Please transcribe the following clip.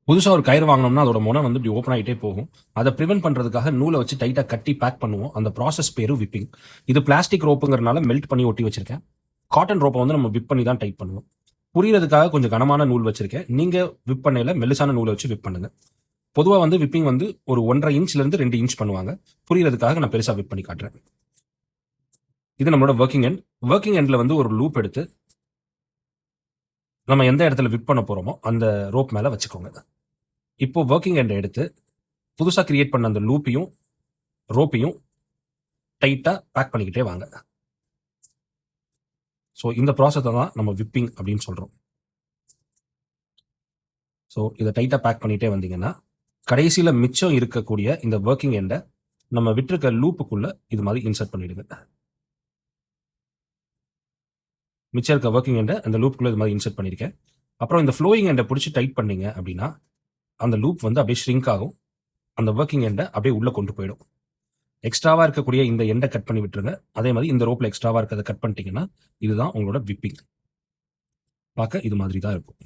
புதுசா ஒரு கயிறு வாங்கினோம்னா அதோட முனை வந்து இப்படி ஓப்பன் ஆகிட்டே போகும். அதை ப்ரிவென்ட் பண்றதுக்காக நூலை வச்சு டைட்டா கட்டி பேக் பண்ணுவோம். அந்த ப்ராசஸ் பேரு விப்பிங். இது பிளாஸ்டிக் ரோப்புங்கிறனால மெல்ட் பண்ணி ஒட்டி வச்சிருக்கேன். காட்டன் ரோப்பை வந்து நம்ம விப் பண்ணி தான் டைட் பண்ணுவோம். புரியறதுக்காக கொஞ்சம் கனமான நூல் வச்சிருக்கேன். நீங்க விப் பண்ணையில மெல்லிசான நூலை வச்சு விப் பண்ணுங்க. பொதுவா வந்து விப்பிங் வந்து ஒரு 1.5 இன்ச்ல இருந்து 2 இன்ச் பண்ணுவாங்க. புரியறதுக்காக நான் பெருசா விப் பண்ணி காட்டுறேன். இது நம்மளோட ஒர்க்கிங் எண்ட். ஒர்க்கிங் எண்ட்ல வந்து ஒரு லூப் எடுத்து நம்ம எந்த இடத்துல விப் பண்ண போறோமோ அந்த ரோப் மேல வச்சுக்கோங்க. இப்போ ஒர்க்கிங் எண்டை எடுத்து புதுசா கிரியேட் பண்ண அந்த லூப்பையும் ரோப்பையும் டைட்டா பேக் பண்ணிக்கிட்டே வாங்க. ஸோ இந்த ப்ராசஸ் தான் நம்ம விப்பிங் அப்படின்னு சொல்றோம். ஸோ இதை டைட்டா பேக் பண்ணிட்டே வந்தீங்கன்னா கடைசியில் மிச்சம் இருக்கக்கூடிய இந்த ஒர்க்கிங் எண்டை நம்ம விட்டுருக்க லூப்புக்குள்ள இது மாதிரி இன்சர்ட் பண்ணிடுங்க. மிச்சம் இருக்க ஒர்க்கிங் எண்டை அந்த லூப்புக்குள்ள இது மாதிரி இன்சர்ட் பண்ணியிருக்கேன். அப்புறம் இந்த ஃப்ளோயிங் எண்டை பிடிச்சி டைட் பண்ணீங்க அப்படின்னா அந்த லூப் வந்து அப்படியே ஷ்ரிங்க் ஆகும். அந்த ஒர்க்கிங் எண்டை அப்படியே உள்ள கொண்டு போயிடும். எக்ஸ்ட்ராவா இருக்கக்கூடிய இந்த எண்டை கட் பண்ணி விட்டுருங்க. அதே மாதிரி இந்த ரோப்ல எக்ஸ்ட்ராவா இருக்கிறத கட் பண்ணிட்டீங்கன்னா இதுதான் உங்களோட விப்பிங். பார்க்க இது மாதிரி தான் இருக்கும்.